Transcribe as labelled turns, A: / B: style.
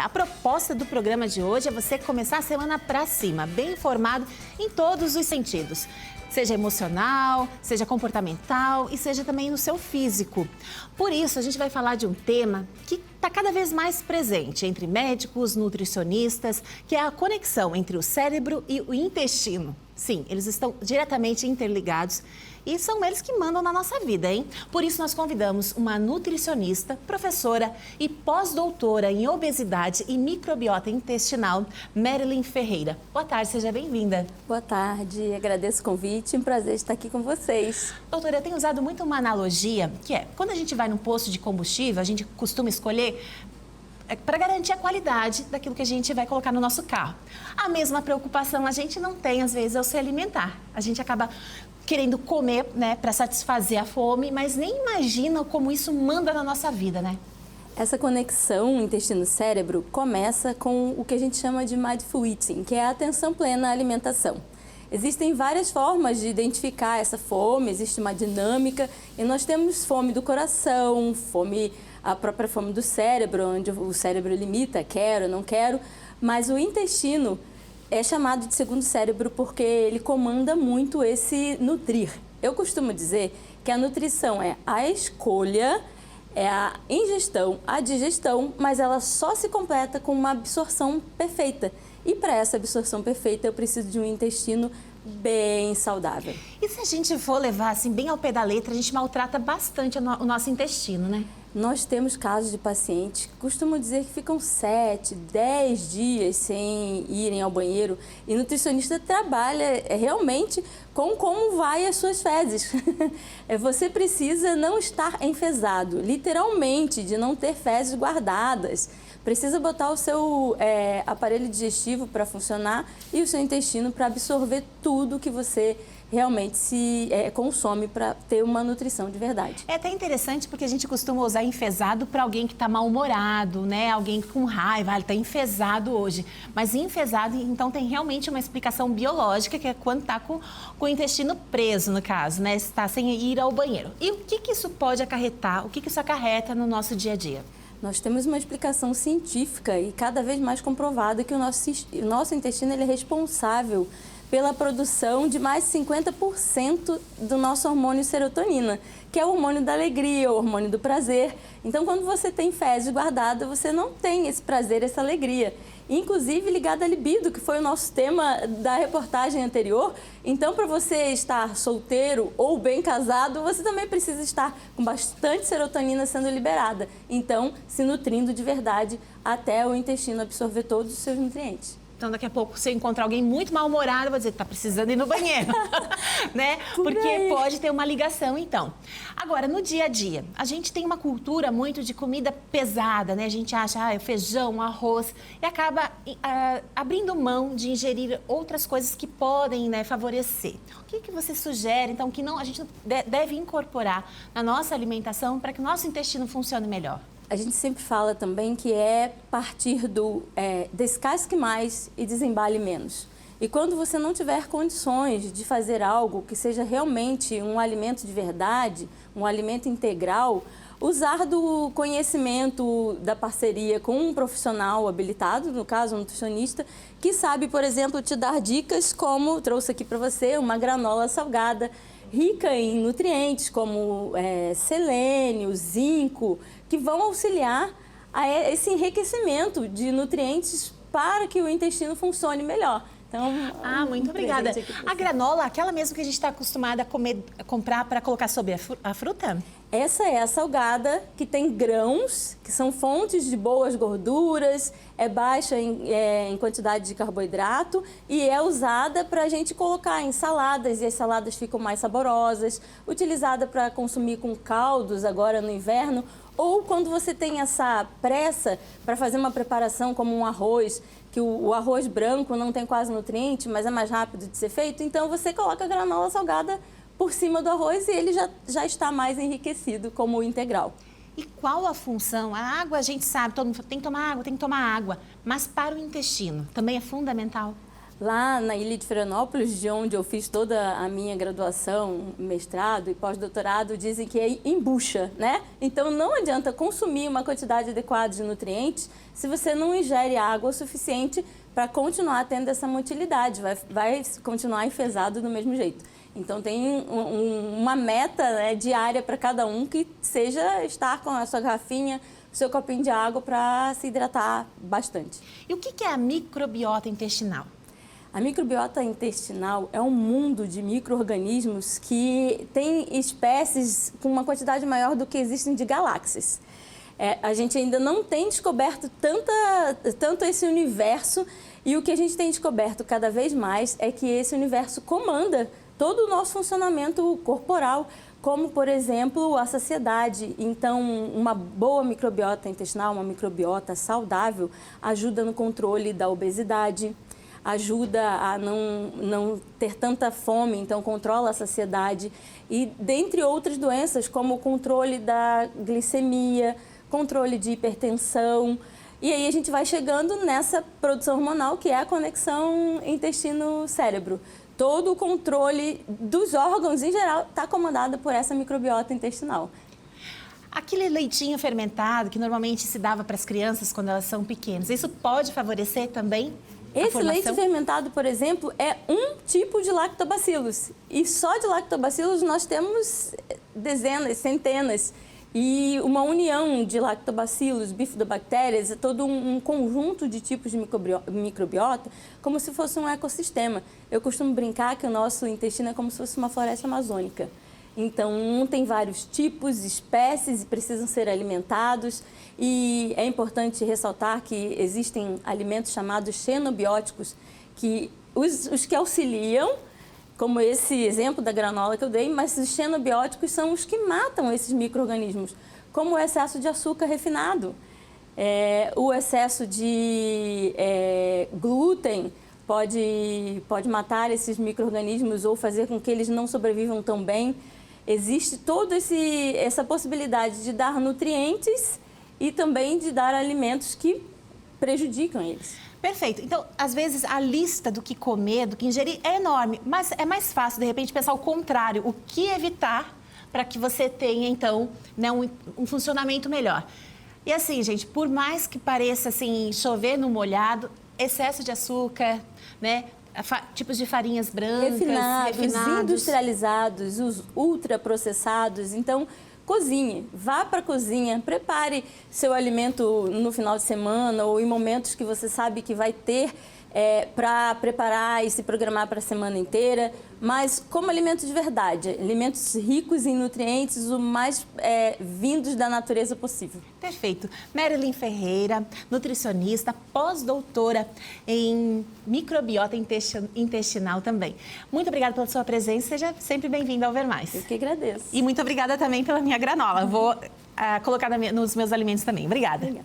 A: A proposta do programa de hoje é você começar a semana pra cima, bem informado em todos os sentidos. Seja emocional, seja comportamental e seja também no seu físico. Por isso, a gente vai falar de um tema que está cada vez mais presente entre médicos, nutricionistas, que é a conexão entre o cérebro e o intestino. Sim, eles estão diretamente interligados e são eles que mandam na nossa vida, hein? Por isso, nós convidamos uma nutricionista, professora e pós-doutora em obesidade e microbiota intestinal, Marilyn Ferreira. Boa tarde, seja bem-vinda.
B: Boa tarde, agradeço o convite, um prazer estar aqui com vocês.
A: Doutora, eu tenho usado muito uma analogia, que é, quando a gente vai num posto de combustível, a gente costuma escolher para garantir a qualidade daquilo que a gente vai colocar no nosso carro. A mesma preocupação a gente não tem, às vezes, ao se alimentar. A gente acaba querendo comer, né, para satisfazer a fome, mas nem imagina como isso manda na nossa vida, né?
B: Essa conexão intestino-cérebro começa com o que a gente chama de mindful eating, que é a atenção plena à alimentação. Existem várias formas de identificar essa fome, existe uma dinâmica, e nós temos fome do coração, a própria fome do cérebro, onde o cérebro limita, quero, não quero, mas o intestino é chamado de segundo cérebro porque ele comanda muito esse nutrir. Eu costumo dizer que a nutrição é a escolha, é a ingestão, a digestão, mas ela só se completa com uma absorção perfeita. E para essa absorção perfeita eu preciso de um intestino bem saudável.
A: E se a gente for levar assim bem ao pé da letra, a gente maltrata bastante o nosso intestino, né?
B: Nós temos casos de pacientes que costumam dizer que ficam 7, 10 dias sem irem ao banheiro. E nutricionista trabalha realmente com como vai as suas fezes. Você precisa não estar enfesado, literalmente, de não ter fezes guardadas. Precisa botar o seu aparelho digestivo para funcionar e o seu intestino para absorver tudo que você realmente consome para ter uma nutrição de verdade.
A: É até interessante porque a gente costuma usar enfesado para alguém que está mal-humorado, né? Alguém com raiva, ele está enfesado hoje. Mas enfesado, então, tem realmente uma explicação biológica, que é quando está com o intestino preso, no caso, né? Está sem ir ao banheiro. E o que isso pode acarretar, o que isso acarreta no nosso dia a dia?
B: Nós temos uma explicação científica e cada vez mais comprovada que o nosso intestino ele é responsável pela produção de mais de 50% do nosso hormônio serotonina, que é o hormônio da alegria, o hormônio do prazer. Então, quando você tem fezes guardadas, você não tem esse prazer, essa alegria. Inclusive ligado à libido, que foi o nosso tema da reportagem anterior. Então, para você estar solteiro ou bem casado, você também precisa estar com bastante serotonina sendo liberada. Então, se nutrindo de verdade até o intestino absorver todos os seus nutrientes.
A: Então, daqui a pouco, se eu encontrar alguém muito mal-humorado, eu vou dizer, tá precisando ir no banheiro, né? Porque pode ter uma ligação, então. Agora, no dia a dia, a gente tem uma cultura muito de comida pesada, né? A gente acha, feijão, arroz, e acaba abrindo mão de ingerir outras coisas que podem, né, favorecer. O que você sugere, então, que a gente deve incorporar na nossa alimentação para que o nosso intestino funcione melhor?
B: A gente sempre fala também que é partir do descasque mais e desembale menos. E quando você não tiver condições de fazer algo que seja realmente um alimento de verdade, um alimento integral, usar do conhecimento da parceria com um profissional habilitado, no caso um nutricionista, que sabe, por exemplo, te dar dicas como trouxe aqui para você uma granola salgada, rica em nutrientes como selênio, zinco, que vão auxiliar a esse enriquecimento de nutrientes para que o intestino funcione melhor. Então,
A: muito obrigada. A granola, aquela mesmo que a gente está acostumada a comprar para colocar sobre a fruta?
B: Essa é a salgada, que tem grãos, que são fontes de boas gorduras, é baixa em quantidade de carboidrato e é usada para a gente colocar em saladas e as saladas ficam mais saborosas, utilizada para consumir com caldos agora no inverno, ou quando você tem essa pressa para fazer uma preparação como um arroz, que o arroz branco não tem quase nutriente, mas é mais rápido de ser feito, então você coloca a granola salgada por cima do arroz e ele já está mais enriquecido como integral.
A: E qual a função? A água, a gente sabe, todo mundo tem que tomar água, mas para o intestino também é fundamental?
B: Lá na ilha de Florianópolis, de onde eu fiz toda a minha graduação, mestrado e pós-doutorado, dizem que é embucha, né? Então não adianta consumir uma quantidade adequada de nutrientes se você não ingere água o suficiente para continuar tendo essa motilidade, vai continuar enfesado do mesmo jeito. Então tem uma meta, né, diária para cada um, que seja estar com a sua garrafinha, o seu copinho de água para se hidratar bastante.
A: E o que é a microbiota intestinal?
B: A microbiota intestinal é um mundo de micro-organismos que tem espécies com uma quantidade maior do que existem de galáxias. A gente ainda não tem descoberto tanto esse universo, e o que a gente tem descoberto cada vez mais é que esse universo comanda todo o nosso funcionamento corporal, como, por exemplo, a saciedade. Então, uma boa microbiota intestinal, uma microbiota saudável, ajuda no controle da obesidade, ajuda a não ter tanta fome, então controla a saciedade, e dentre outras doenças, como o controle da glicemia, controle de hipertensão. E aí a gente vai chegando nessa produção hormonal, que é a conexão intestino-cérebro. Todo o controle dos órgãos, em geral, está comandado por essa microbiota intestinal.
A: Aquele leitinho fermentado que normalmente se dava para as crianças quando elas são pequenas, isso pode favorecer também a
B: Esse
A: formação?
B: leite fermentado, por exemplo, é um tipo de lactobacillus. E só de lactobacillus nós temos dezenas, centenas. E uma união de lactobacillus, bifidobactérias, é todo um conjunto de tipos de microbiota, como se fosse um ecossistema. Eu costumo brincar que o nosso intestino é como se fosse uma floresta amazônica. Então, tem vários tipos, espécies e precisam ser alimentados. E é importante ressaltar que existem alimentos chamados xenobióticos, que os que auxiliam, como esse exemplo da granola que eu dei, mas os xenobióticos são os que matam esses micro-organismos, como o excesso de açúcar refinado, o excesso de glúten pode matar esses micro-organismos ou fazer com que eles não sobrevivam tão bem. Existe toda essa possibilidade de dar nutrientes e também de dar alimentos que prejudicam eles.
A: Perfeito. Então, às vezes, a lista do que comer, do que ingerir é enorme, mas é mais fácil, de repente, pensar o contrário. O que evitar para que você tenha, então, né, um funcionamento melhor. E assim, gente, por mais que pareça, assim, chover no molhado, excesso de açúcar, né, tipos de farinhas brancas, refinados,
B: industrializados, os ultraprocessados. Então, cozinhe, vá para a cozinha, prepare seu alimento no final de semana ou em momentos que você sabe que vai ter para preparar e se programar para a semana inteira, mas como alimento de verdade, alimentos ricos em nutrientes, o mais vindos da natureza possível.
A: Perfeito. Marilyn Ferreira, nutricionista, pós-doutora em microbiota intestinal também. Muito obrigada pela sua presença, seja sempre bem-vinda ao Ver Mais.
B: Eu que agradeço.
A: E muito obrigada também pela minha granola. Vou colocar nos meus alimentos também. Obrigada.